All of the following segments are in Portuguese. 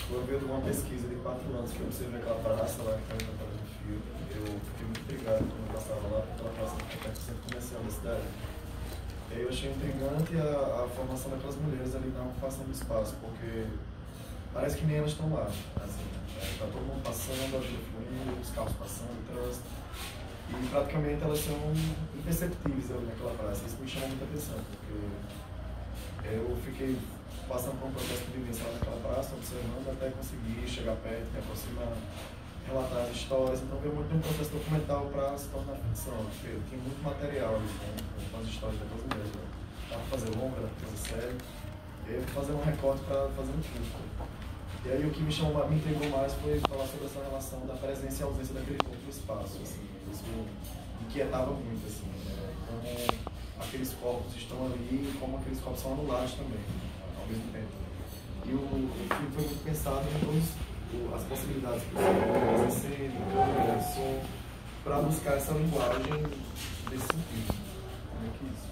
Foi veio de uma pesquisa de 4 anos que eu observei aquela praça lá que está encantada no filme. Eu fiquei muito intrigado quando eu passava lá, porque aquela praça fica no centro comercial da cidade. E aí eu achei intrigante a formação daquelas mulheres ali na ocupação do espaço, porque parece que nem elas estão lá. Assim, tá todo mundo passando, a vida fluindo, os carros passando, o trânsito. E praticamente elas são imperceptíveis ali naquela praça. Isso me chama muita atenção, porque eu fiquei passando por um processo de vivência lá naquela praça, observando até conseguir chegar perto, me aproximar, relatar as histórias. Então veio muito um processo documental para se tornar ficção, porque tinha muito material ali, né, com as histórias daquelas mulheres. Dava para fazer longa, dava para fazer série. E aí eu fui fazer um recorte para fazer um filme. E aí o que me intrigou mais foi falar sobre essa relação da presença e ausência daquele corpo no espaço. Assim, isso me inquietava muito, assim, né, como aqueles corpos estão ali e como aqueles corpos são anulados também, ao mesmo tempo. E o filme foi muito pensado em todas as possibilidades possíveis, cena, câmera, som, para buscar essa linguagem desse sentido. Como é que é isso?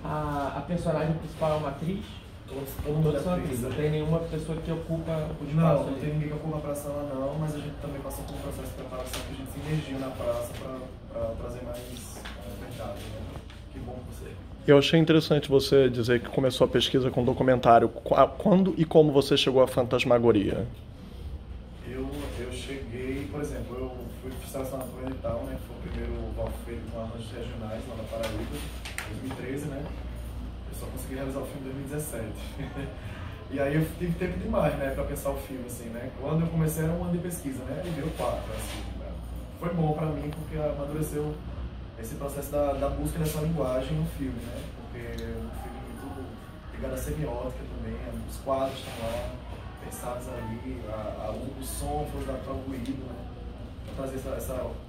A personagem principal é uma atriz? Todas são atrizes, não tem nenhuma pessoa que ocupa o espaço. Não tem ninguém que ocupa a praça lá não, mas a gente também passou por um processo de preparação que a gente se imergiu na praça para trazer mais verdade, né? Que bom você. Eu achei interessante você dizer que começou a pesquisa com documentário. Quando e como você chegou à fantasmagoria? Eu cheguei, por exemplo, eu fui selecionado para o edital, né? Foi o primeiro Valfeiro feito com arranjos regionais lá na Paraíba, 2013, né? Eu só consegui realizar o filme em 2017. E aí eu tive tempo demais, né, para pensar o filme, assim, né? Quando eu comecei era um ano de pesquisa, né? E veio 4, assim, né? Foi bom para mim porque amadureceu esse processo da busca dessa linguagem no filme, né? Porque é um filme muito ligado à semiótica também, os quadros estão lá, pensados ali, o som foi usado para o ruído, né? Para trazer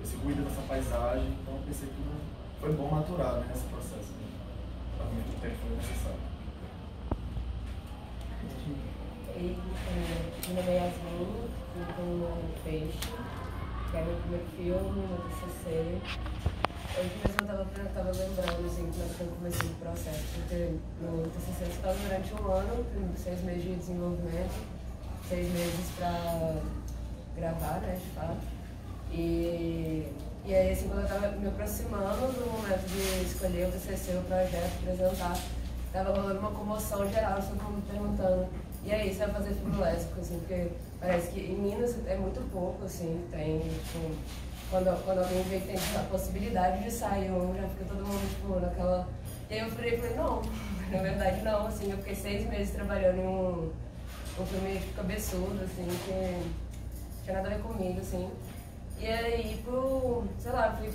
esse ruído dessa paisagem, então eu pensei que foi bom maturar, né, esse processo, né? Para mim o tempo foi necessário. Meu nome é Yasmin, eu estou no Peixe, que é meu primeiro filme, no TCC. Hoje mesmo eu estava lembrando, assim, que nós estamos começando o processo, porque no TCC eu estava durante um ano, 6 meses de desenvolvimento, 6 meses para gravar, né, de fato. E aí, assim, quando eu estava me aproximando do momento de escolher o TCC, o projeto, apresentar, estava rolando uma comoção geral, todo mundo perguntando: e aí, você vai fazer filme lésbico, assim, porque parece que em Minas é muito pouco, assim, tem, tipo, quando alguém vê que tem a possibilidade de sair um, já fica todo mundo, tipo, naquela... E aí eu falei, não, na verdade não, assim, eu fiquei 6 meses trabalhando em um filme tipo, cabeçudo, assim, que não tinha nada a ver comigo, assim. E aí, sei lá, fui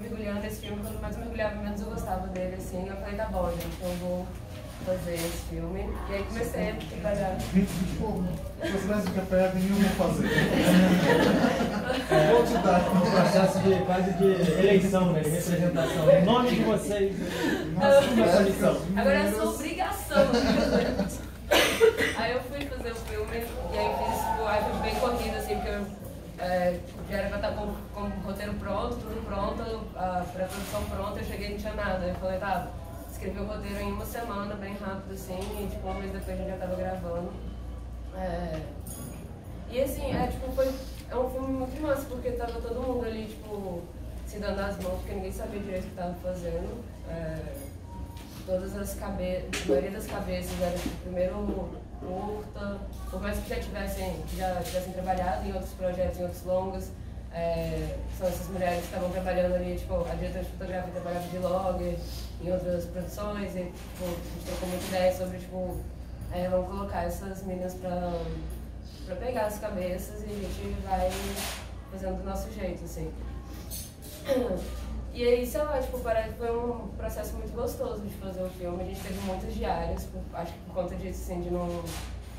mergulhando nesse filme, quanto mais eu mergulhava, menos eu gostava dele, assim, eu falei, tá bom, gente, então eu vou fazer esse filme. E aí comecei a trabalhar. Se você não fica perto, nenhum vou fazer. Vou te dar um processo quase de eleição, né, de representação. O nome de vocês, nossa missão. Agora é a sua obrigação de fazer. Aí eu fui fazer o filme, e aí eu fiz, aí foi bem corrido, assim, porque eu já era pra estar com o roteiro pronto, tudo pronto, a pré-produção pronta, eu cheguei e não tinha nada. Eu falei, tá, escrevi o roteiro em 1 semana, bem rápido, assim, e tipo, 1 mês depois a gente já tava gravando. E assim, é um filme muito massa, porque tava todo mundo ali, tipo, se dando as mãos, porque ninguém sabia direito o que tava fazendo. Todas as cabeças, a maioria das cabeças era tipo, primeiro curta, por mais que já tivessem trabalhado em outros projetos, em outros longas, são essas mulheres que estavam trabalhando ali, tipo, a diretora de fotografia trabalhava de logger, em outras produções, e tipo, a gente trocou muita ideia sobre, tipo, vamos colocar essas meninas pra pegar as cabeças e a gente vai fazendo do nosso jeito, assim. E aí, sei lá, tipo, foi um processo muito gostoso de fazer o filme. A gente teve muitas diárias, acho que por conta disso, assim, de não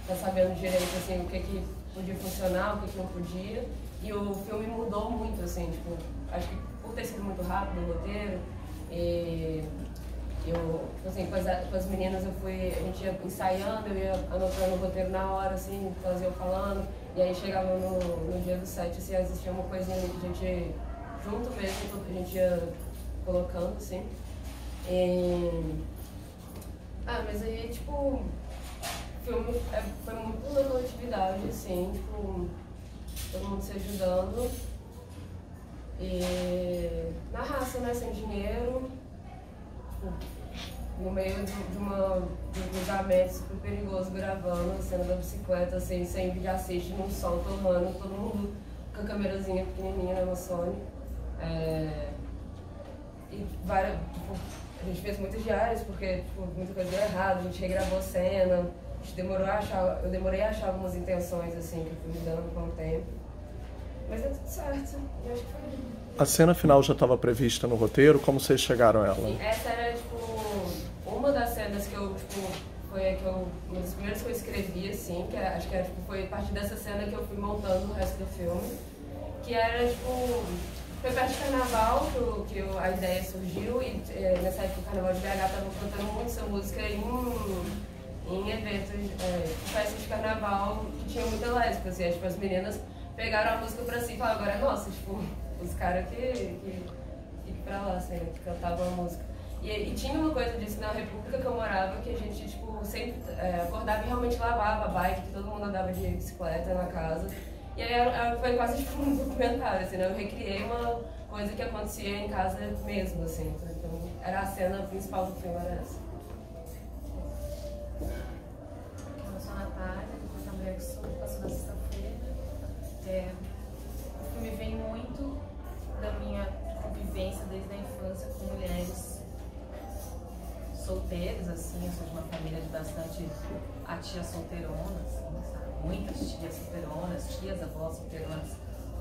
estar sabendo direito, assim, o que podia funcionar, o que não podia. E o filme mudou muito, assim, tipo, acho que por ter sido muito rápido o roteiro, e eu, assim, com as meninas a gente ia ensaiando, eu ia anotando o roteiro na hora, assim, elas iam falando, e aí chegava no dia do set, assim, existia uma coisinha ali que a gente... junto mesmo, a gente ia colocando, assim. Mas aí, tipo, O filme foi muito na coletividade, assim, tipo, todo mundo se ajudando. E na raça, né, sem dinheiro, tipo, no meio de um cruzamento super perigoso, gravando a cena da bicicleta, assim, sem videoassiste, num sol torrando, todo mundo com a câmerazinha pequenininha na Sony. E várias, tipo, a gente fez muitas diárias, porque tipo, muita coisa deu errado, a gente regravou a cena, a gente eu demorei a achar algumas intenções, assim, que eu fui mudando com o tempo. Mas deu tudo certo, eu acho que foi. A cena final já estava prevista no roteiro? Como vocês chegaram a ela? Sim, essa era, tipo, uma das cenas que eu, tipo, uma das primeiras que eu escrevi, assim, que acho que era, tipo, foi a partir dessa cena que eu fui montando o resto do filme, que era, tipo, foi perto de carnaval que a ideia surgiu e nessa época o Carnaval de BH estava cantando muito essa música em eventos, festas de carnaval que tinha muita lésbica, assim, tipo, as meninas pegaram a música pra si e falaram, agora é nossa, tipo, os caras que pra lá, assim, que cantavam a música. E tinha uma coisa disso na República que eu morava, que a gente, tipo, sempre acordava e realmente lavava a bike, que todo mundo andava de bicicleta na casa. E aí foi quase tipo um documentário, assim, né? Eu recriei uma coisa que acontecia em casa mesmo, assim. Então, era a cena principal do filme, era essa. Eu sou a Natália, depois da Mulher que Sou, passou na sexta-feira. O filme vem muito da minha convivência desde a infância com mulheres solteiras, assim. Eu sou de uma família de bastante tias solteironas, assim, sabe? Muitas tias solteironas, tias avós solteironas,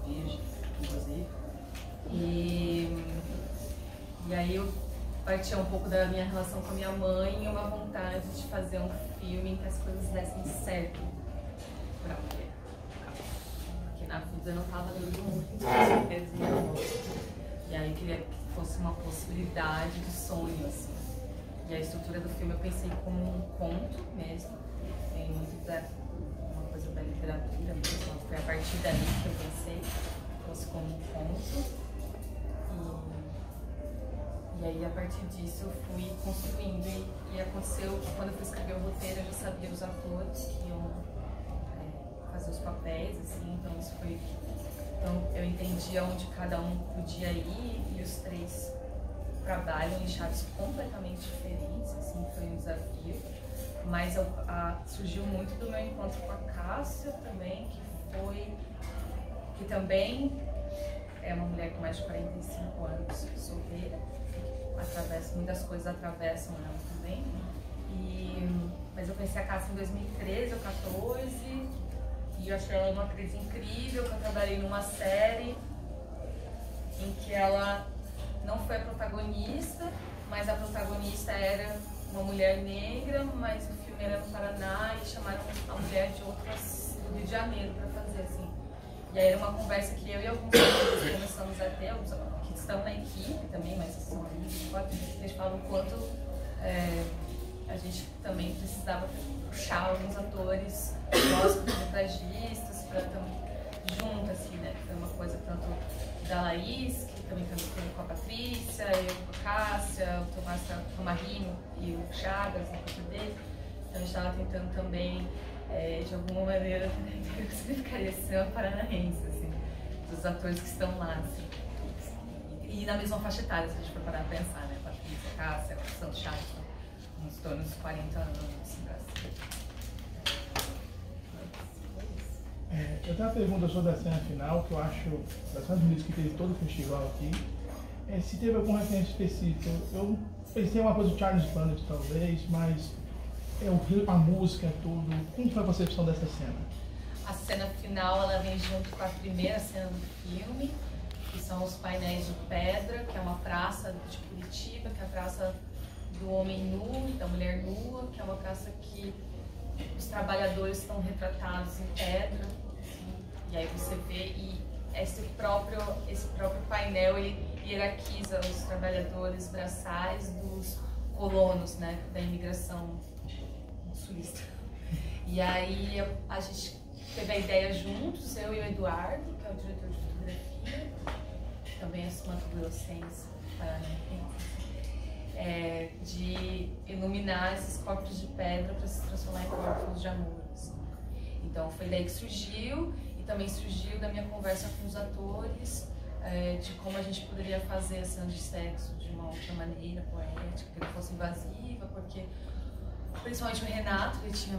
virgem, inclusive. E aí eu partia um pouco da minha relação com a minha mãe e uma vontade de fazer um filme em que as coisas dessem certo pra mulher. Porque na vida não estava dando muito certeza. E aí eu queria que fosse uma possibilidade de sonho, assim. E a estrutura do filme eu pensei como um conto mesmo. Tem muito uma coisa da literatura mesmo. Foi a partir daí que eu pensei que fosse como um conto. E aí, a partir disso, eu fui construindo. E aconteceu que quando eu fui escrever o roteiro, eu já sabia os atores que iam fazer os papéis, assim. Então, isso foi... Então, eu entendi onde cada um podia ir e os três trabalham em chaves completamente diferentes, assim, foi um desafio. Mas surgiu muito do meu encontro com a Cássia também, que também é uma mulher com mais de 45 anos, solteira. Muitas coisas atravessam ela também. Mas eu conheci a Cássia em 2013 ou 2014 e eu achei ela uma atriz incrível, que eu trabalhei numa série em que ela não foi a protagonista, mas a protagonista era uma mulher negra, mas o filme era no Paraná e chamaram a mulher de outras do Rio de Janeiro para fazer, assim. E aí era uma conversa que eu e alguns amigos começamos a ter, alguns que estão na equipe também, mas são amigos, a gente fala o quanto a gente também precisava puxar alguns atores, nós curtas-metragistas, para estar junto, assim, né? Foi uma coisa tanto da Laís, que também cantou com a Patrícia, eu com a Cássia, o Tomás Camarino e o Chagas, na coisa dele. Então a gente estava tentando também, de alguma maneira, ter o significação paranaense, assim, dos atores que estão lá, assim. E na mesma faixa etária, se a gente for parar a pensar, né? Patrícia, Cássia, Santos Chagas, uns tornos dos 40 anos, assim, assim. Eu tenho uma pergunta sobre a cena final, que eu acho das mais bonitas que teve todo o festival aqui. Se teve algum referência específico. Eu pensei em uma coisa do Charles Band, talvez, mas a música, tudo. Como foi a concepção dessa cena? A cena final, ela vem junto com a primeira cena do filme, que são os painéis de pedra, que é uma praça de Curitiba, que é a praça do homem nu, da mulher nua, que é uma praça que os trabalhadores estão retratados em pedra, assim, e aí você vê, e esse próprio painel, ele hierarquiza os trabalhadores braçais dos colonos, né, da imigração sulista. E aí a gente teve a ideia juntos, eu e o Eduardo, que é o diretor de fotografia, também é Mato Grossense, de iluminar esses corpos de pedra para se transformar em corpos de amor. Assim. Então foi daí que surgiu, e também surgiu da minha conversa com os atores, de como a gente poderia fazer a cena de sexo de uma outra maneira, poética, que não fosse invasiva, porque principalmente o Renato, ele tinha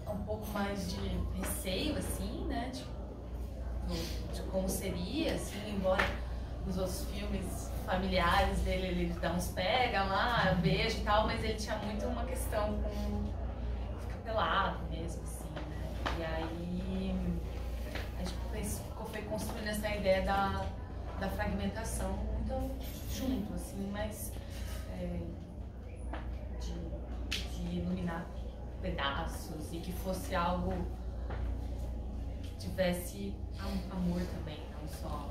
um pouco mais de receio, assim, né, tipo, de como seria, assim, embora nos outros filmes familiares dele ele dá uns pega lá, beijo e tal, mas ele tinha muito uma questão com ficar pelado mesmo, assim, né, e aí a gente foi construindo essa ideia da fragmentação muito junto, assim, mas de iluminar pedaços e que fosse algo que tivesse amor também, não só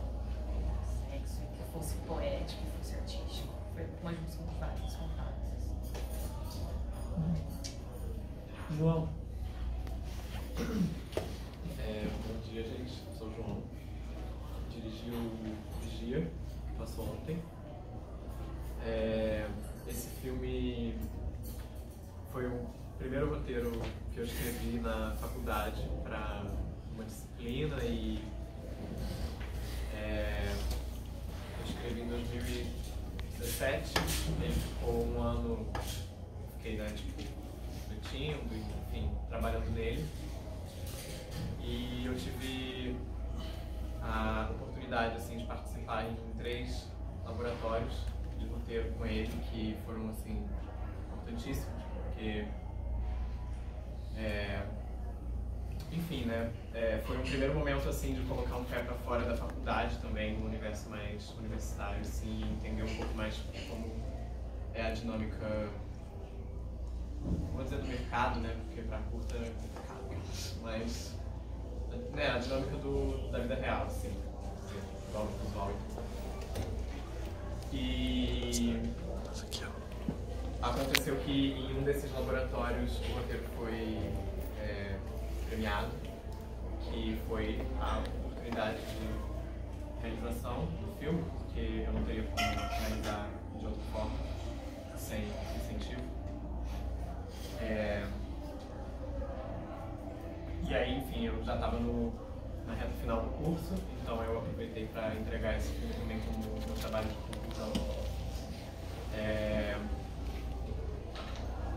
sexo, que fosse poético, que fosse artístico. Foi uma junção de várias vontades. João. Bom dia, gente. Eu sou o João. Dirigi o Vigia, que passou ontem. Esse filme foi o primeiro roteiro que eu escrevi na faculdade para uma disciplina e eu escrevi em 2017. Ele ficou um ano, fiquei, né, tipo, refletindo e, enfim, trabalhando nele. E eu tive a oportunidade, assim, de participar em 3 laboratórios de roteiro com ele, que foram, assim, importantíssimos, porque, enfim, né, foi um primeiro momento, assim, de colocar um pé para fora da faculdade também, no universo mais universitário, assim, e entender um pouco mais como é a dinâmica, vou dizer, do mercado, né, porque para curta é complicado, mas, né, a dinâmica da vida real, assim, do audiovisual. E aconteceu que em um desses laboratórios o roteiro foi premiado, que foi a oportunidade de realização do filme, porque eu não teria como realizar de outra forma, sem incentivo. E aí, enfim, eu já estava na reta final do curso, então eu aproveitei para entregar esse filme também como meu trabalho de conclusão.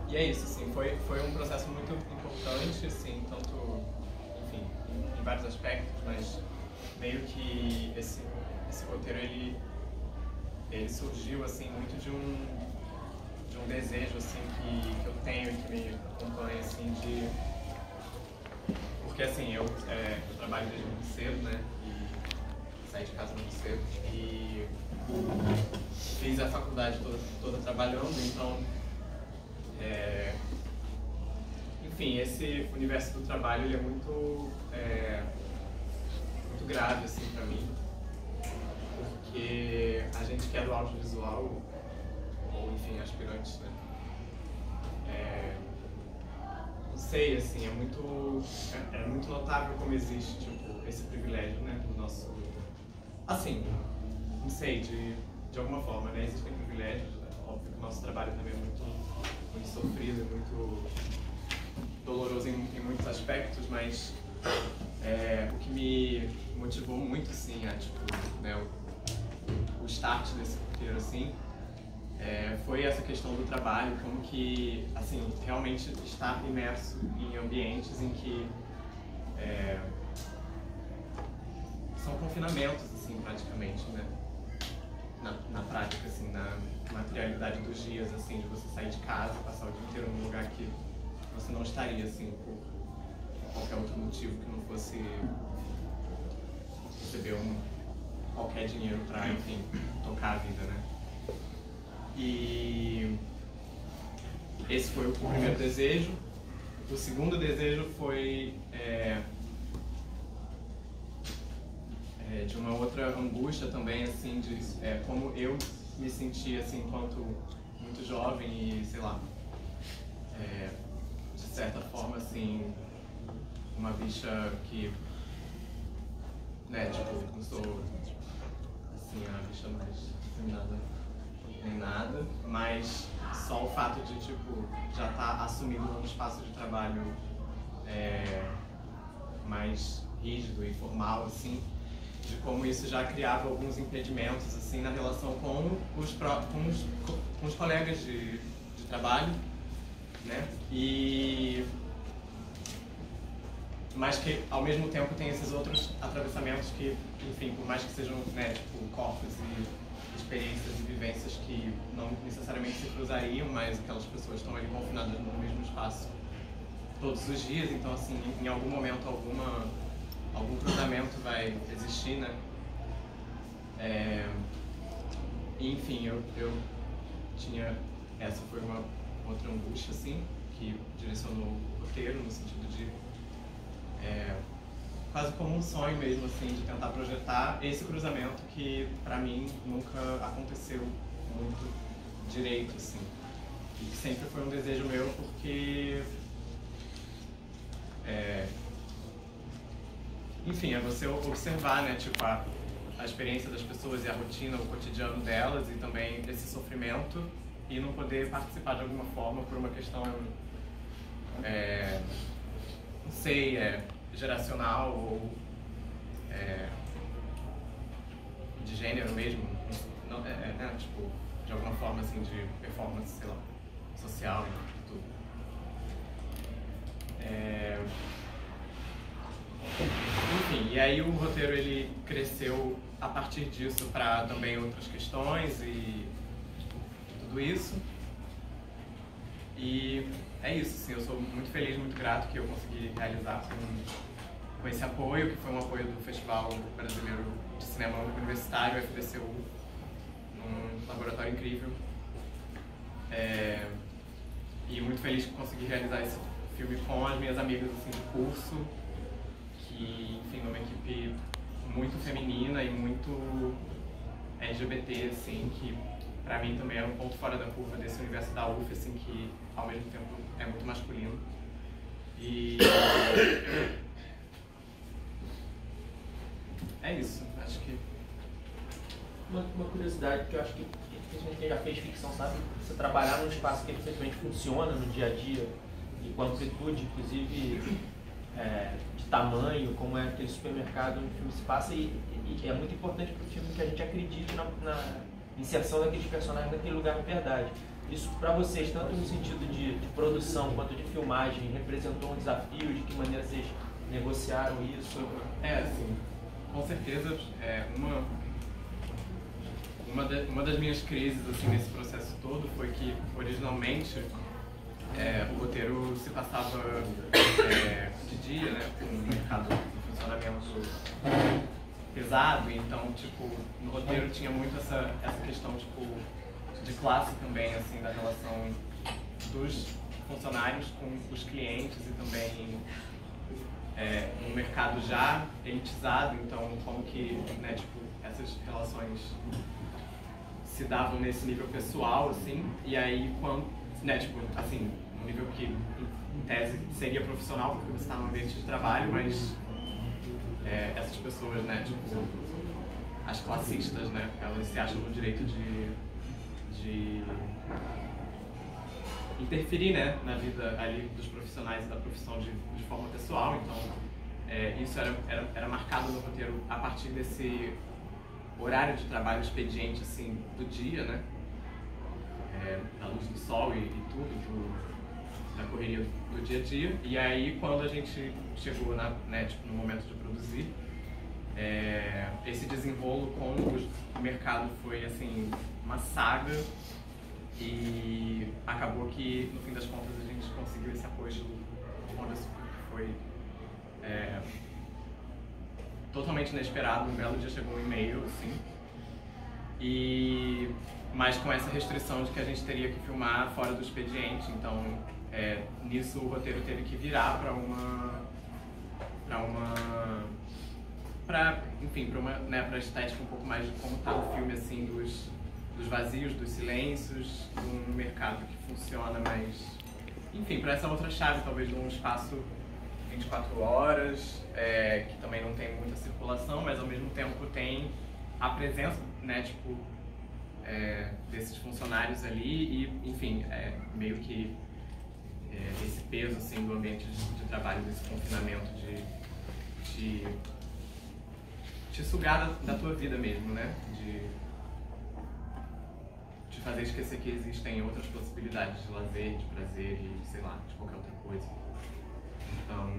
E é isso, assim, foi um processo muito importante, assim, tanto, enfim, em vários aspectos, mas meio que esse roteiro, ele surgiu, assim, muito de um desejo, assim, que eu tenho e que me acompanha, assim, porque, assim, eu trabalho desde muito cedo, né, e saí de casa muito cedo, e fiz a faculdade toda trabalhando, então, enfim, esse universo do trabalho, ele é muito grave, assim, pra mim, porque a gente que é do audiovisual, ou, enfim, aspirantes, né, não sei, assim, é muito notável como existe, tipo, esse privilégio, né, do nosso, assim, não sei, de alguma forma, né, existem privilégios, óbvio que o nosso trabalho também é muito sofrido, muito doloroso em muitos aspectos, mas o que me motivou muito, assim, tipo, né, o start desse roteiro, assim, foi essa questão do trabalho, como que, assim, realmente estar imerso em ambientes em que são confinamentos, assim, praticamente, né, na prática, assim, na materialidade dos dias, assim, de você sair de casa, passar o dia inteiro num lugar que você não estaria, assim, por qualquer outro motivo que não fosse receber qualquer dinheiro para, enfim, tocar a vida, né? E esse foi o primeiro desejo. O segundo desejo foi de uma outra angústia também, assim, de como eu me sentia, assim, enquanto muito jovem e, sei lá, de certa forma, assim, uma bicha que, né, tipo, não sou, assim, a bicha mais determinada nem nada, mas só o fato de, tipo, já estar assumindo um espaço de trabalho mais rígido e formal, assim, de como isso já criava alguns impedimentos, assim, na relação com os colegas de trabalho, né? Mas que, ao mesmo tempo, tem esses outros atravessamentos que, enfim, por mais que sejam, né, tipo, corpos e experiências e vivências que não necessariamente se cruzariam, mas aquelas pessoas estão ali confinadas no mesmo espaço todos os dias, então, assim, em algum momento, algum cruzamento vai existir, né? Enfim, eu tinha... Essa foi uma outra angústia, assim, que direcionou o roteiro, no sentido de... quase como um sonho mesmo, assim, de tentar projetar esse cruzamento que, pra mim, nunca aconteceu muito direito, assim. E que sempre foi um desejo meu, porque... enfim, é você observar, né, tipo, a experiência das pessoas e a rotina, o cotidiano delas e também esse sofrimento e não poder participar de alguma forma por uma questão, não sei, geracional ou de gênero mesmo, não, tipo, de alguma forma, assim, de performance, sei lá, social e tudo. Enfim, e aí o roteiro ele cresceu a partir disso para também outras questões e tudo isso. E é isso, assim, eu sou muito feliz, muito grato que eu consegui realizar com esse apoio, que foi um apoio do Festival Brasileiro de Cinema Universitário, FBCU, num laboratório incrível. E muito feliz que consegui realizar esse filme com as minhas amigas, assim, de curso, que, enfim, uma equipe muito feminina e muito LGBT, assim, que pra mim também era um ponto fora da curva desse universo da UF, assim, que ao mesmo tempo é muito masculino. E é isso, acho que... Uma curiosidade que eu acho que quem já fez ficção sabe, você trabalhar num espaço que efetivamente funciona no dia a dia e com amplitude, inclusive de tamanho, como é aquele supermercado onde o filme se passa, e é muito importante para o filme que a gente acredite na inserção daqueles personagens naquele lugar de verdade. Isso para vocês, tanto no sentido de produção quanto de filmagem, representou um desafio? De que maneira vocês negociaram isso? Assim, com certeza, uma das minhas crises, assim, nesse processo todo foi que, originalmente, o roteiro se passava de dia, né, com um mercado de funcionamento pesado, então, tipo, no roteiro tinha muito essa questão, tipo, de classe também, assim, da relação dos funcionários com os clientes e também um mercado já elitizado, então, como que, né, tipo, essas relações se davam nesse nível pessoal, assim, e aí, quando, né, tipo, assim, um nível que, em tese, seria profissional, porque você está num ambiente de trabalho, mas essas pessoas, né, tipo, as classistas, né, elas se acham no direito de interferir, né, na vida ali dos profissionais e da profissão de forma pessoal, então isso era marcado no roteiro a partir desse horário de trabalho expediente, assim, do dia, né, da luz do sol e tudo, da correria do dia a dia. E aí, quando a gente chegou né, tipo, no momento de produzir, esse desenrolo com o mercado foi, assim, uma saga, e acabou que, no fim das contas, a gente conseguiu esse apoio do Anderson, que foi totalmente inesperado. Um belo dia chegou um e-mail, assim, mas com essa restrição de que a gente teria que filmar fora do expediente, então nisso o roteiro teve que virar para pra estética um pouco mais de como tá o filme, assim, dos vazios, dos silêncios, de um mercado que funciona mais, enfim, para essa outra chave, talvez, de um espaço 24 horas, que também não tem muita circulação, mas ao mesmo tempo tem a presença, né, tipo, desses funcionários ali e, enfim, meio que esse peso assim, do ambiente de trabalho, desse confinamento, de te sugar da tua vida mesmo, né? De fazer esquecer que existem outras possibilidades de lazer, de prazer e, sei lá, de qualquer outra coisa. Então,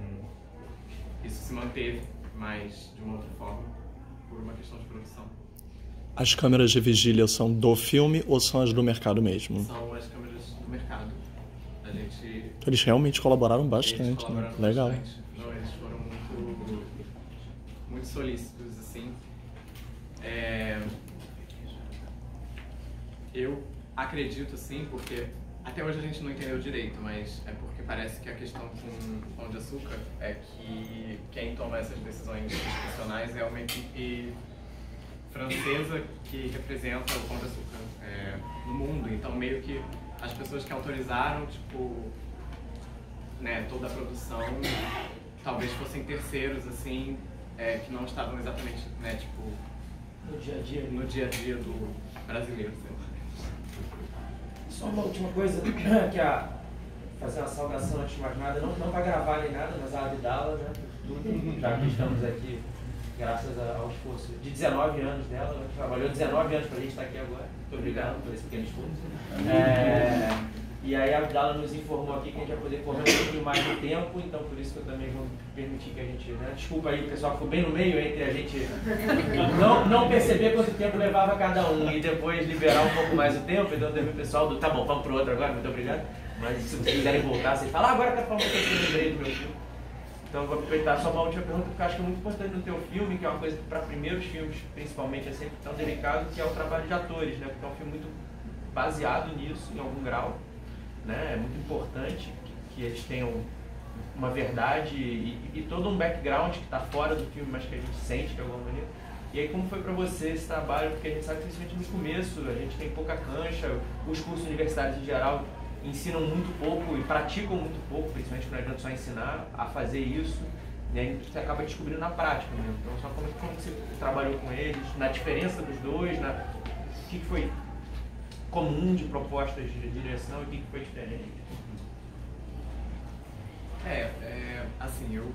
isso se manteve, mas de uma outra forma, por uma questão de produção. As câmeras de vigília são do filme ou são as do mercado mesmo? São as câmeras do mercado. A gente... Eles realmente colaboraram bastante, colaboraram, né? Legal. Bastante. Não, eles foram muito solícitos, assim. Eu acredito, assim, porque até hoje a gente não entendeu direito, mas é porque parece que a questão com Pão de Açúcar é que quem toma essas decisões institucionais é uma equipe francesa que representa o Pão de Açúcar no mundo. Então, meio que as pessoas que autorizaram, tipo, né, toda a produção, talvez fossem terceiros, assim, que não estavam exatamente, né, tipo, no dia a dia do brasileiro, sei lá. Só uma última coisa, que fazer uma saudação antes de mais nada, não para gravar nem nada, mas a Abdala, né, tudo, já que estamos aqui, graças ao esforço de 19 anos dela, ela trabalhou 19 anos para a gente estar aqui agora. Muito obrigado por esse pequeno esforço. E aí a Abdala nos informou aqui que a gente vai poder correr um pouquinho mais no tempo, então por isso que eu também vou permitir que a gente, né, desculpa aí o pessoal ficou bem no meio entre a gente não perceber quanto tempo levava cada um e depois liberar um pouco mais o tempo, então teve o pessoal do, tá bom, vamos pro outro agora, muito obrigado, mas se vocês quiserem voltar, vocês falam, agora eu quero falar uma coisa que eu lembrei do meu filme. Então eu vou aproveitar só uma última pergunta, porque eu acho que é muito importante no teu filme, que é uma coisa que para primeiros filmes, principalmente, é sempre tão delicado, que é o trabalho de atores, né, porque é um filme muito baseado nisso, em algum grau. Né? É muito importante que eles tenham uma verdade e todo um background que está fora do filme, mas que a gente sente de alguma maneira. E aí, como foi para você esse trabalho? Porque a gente sabe que, principalmente no começo, a gente tem pouca cancha, os cursos universitários em geral ensinam muito pouco e praticam muito pouco, principalmente quando a gente só ensinar a fazer isso, e aí você acaba descobrindo na prática mesmo. Então, só como você trabalhou com eles, na diferença dos dois, o que foi comum de propostas de direção e o que foi diferente? Assim, eu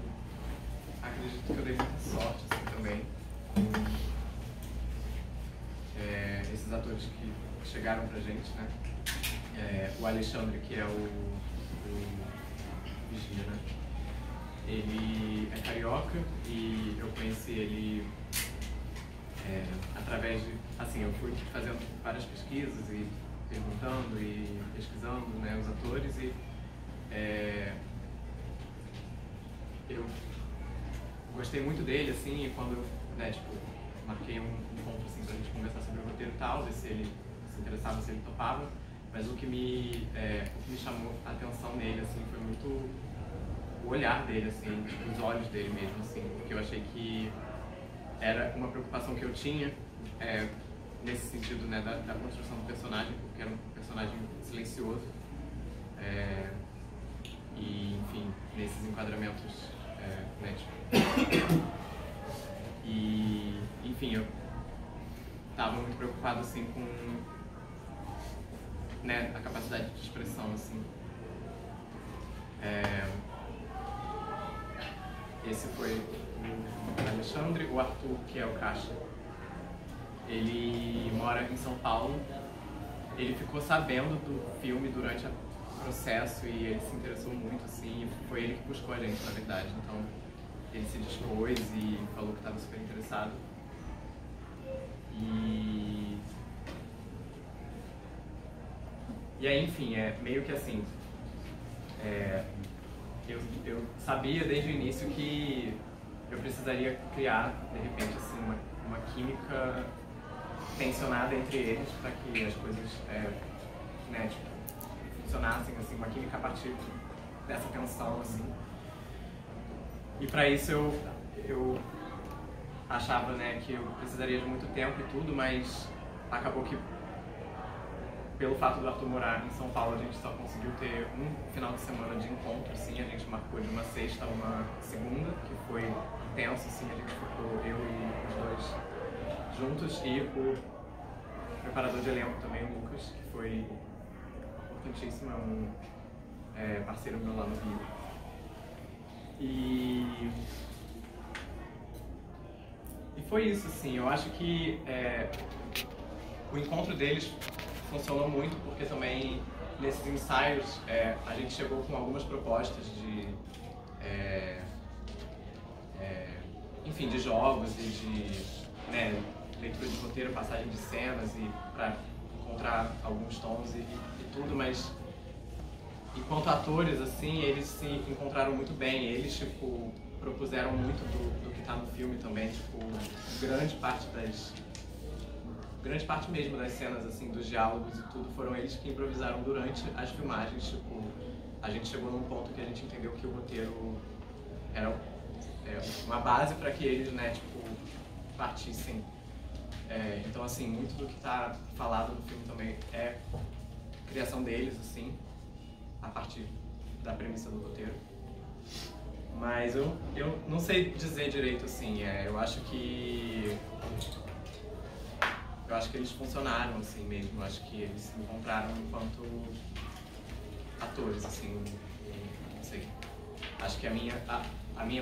acredito que eu dei muita sorte assim, também. Esses atores que chegaram pra gente, né? O Alexandre, que é o Vigia, né? Ele é carioca e eu conheci ele através de, assim, eu fui fazendo várias pesquisas e perguntando e pesquisando, né, os atores e eu gostei muito dele, assim, e quando eu, né, tipo, marquei um encontro, assim, pra gente conversar sobre o roteiro e tal, ver se ele se interessava, se ele topava, mas o que me chamou a atenção nele, assim, foi muito o olhar dele, assim, os olhos dele mesmo, assim, porque eu achei que era uma preocupação que eu tinha nesse sentido, né, da construção do personagem, porque era um personagem silencioso e, enfim, nesses enquadramentos, né, tipo, e, enfim, eu estava muito preocupado, assim, com, né, a capacidade de expressão, assim. Esse foi o Alexandre. O Arthur, que é o Caixa, ele mora em São Paulo. Ele ficou sabendo do filme durante o processo e ele se interessou muito, assim, foi ele que buscou a gente, na verdade. Então, ele se dispôs e falou que estava super interessado. E aí, enfim, meio que assim, eu sabia desde o início que eu precisaria criar, de repente, assim, uma química tensionada entre eles para que as coisas, né, tipo, funcionassem, assim, uma química a partir dessa tensão, assim. E para isso eu achava, né, que eu precisaria de muito tempo e tudo, mas acabou que, pelo fato do Arthur morar em São Paulo, a gente só conseguiu ter um final de semana de encontro, assim, a gente marcou de uma sexta a uma segunda, que foi intenso, assim, a gente ficou, eu e os dois juntos, e preparador de elenco também, o Lucas, que foi importantíssimo, é um parceiro meu lá no Rio. E foi isso, assim, eu acho que o encontro deles funcionou muito, porque também nesses ensaios a gente chegou com algumas propostas de enfim, de jogos e de leitura de roteiro, passagem de cenas e para encontrar alguns tons e tudo, mas enquanto atores, assim, eles se encontraram muito bem. Eles, tipo, propuseram muito do que tá no filme também, tipo, grande parte mesmo das cenas, assim, dos diálogos e tudo, foram eles que improvisaram durante as filmagens. Tipo, a gente chegou num ponto que a gente entendeu que o roteiro era uma base para que eles, né, tipo, partissem. Então, assim, muito do que tá falado no filme também é criação deles, assim, a partir da premissa do roteiro. Mas eu não sei dizer direito, assim, eu acho que eles funcionaram, assim, mesmo. Eu acho que eles se encontraram enquanto atores, assim, não sei. Acho que a minha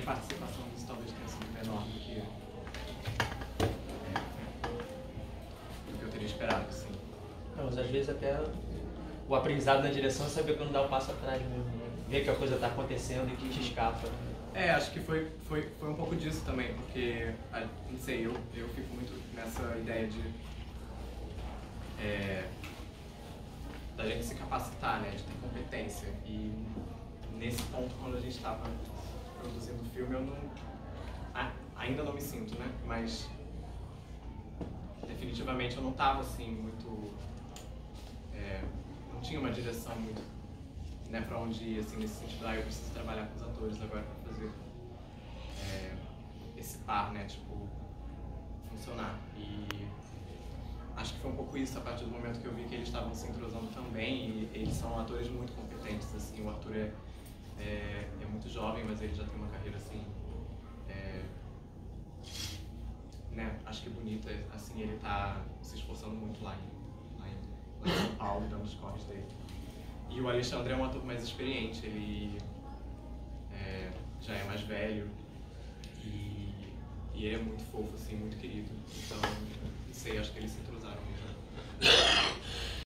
participação nisso talvez tenha sido menor do que eu teria esperado, assim. Não, mas às vezes até o aprendizado na direção é saber quando dá um passo atrás mesmo, né? Ver que a coisa está acontecendo e que te escapa. Acho que foi um pouco disso também, porque, não sei, eu fico muito nessa ideia de da gente se capacitar, né, de ter competência. E nesse ponto, quando a gente estava produzindo o filme, eu ainda não me sinto, né, mas definitivamente eu não estava assim muito, não tinha uma direção muito, né, para onde ir, assim, nesse sentido, eu preciso trabalhar com os atores agora para fazer esse par, né, tipo, funcionar. E acho que foi um pouco isso a partir do momento que eu vi que eles estavam se entrosando também, e eles são atores muito competentes, assim. O Arthur é muito jovem, mas ele já tem uma carreira, assim, né, acho que bonita, assim. Ele tá se esforçando muito lá em São Paulo, dando os corres dele. E o Alexandre é um ator mais experiente, ele já é mais velho e ele é muito fofo, assim, muito querido. Então, não sei, acho que eles se entrosaram muito.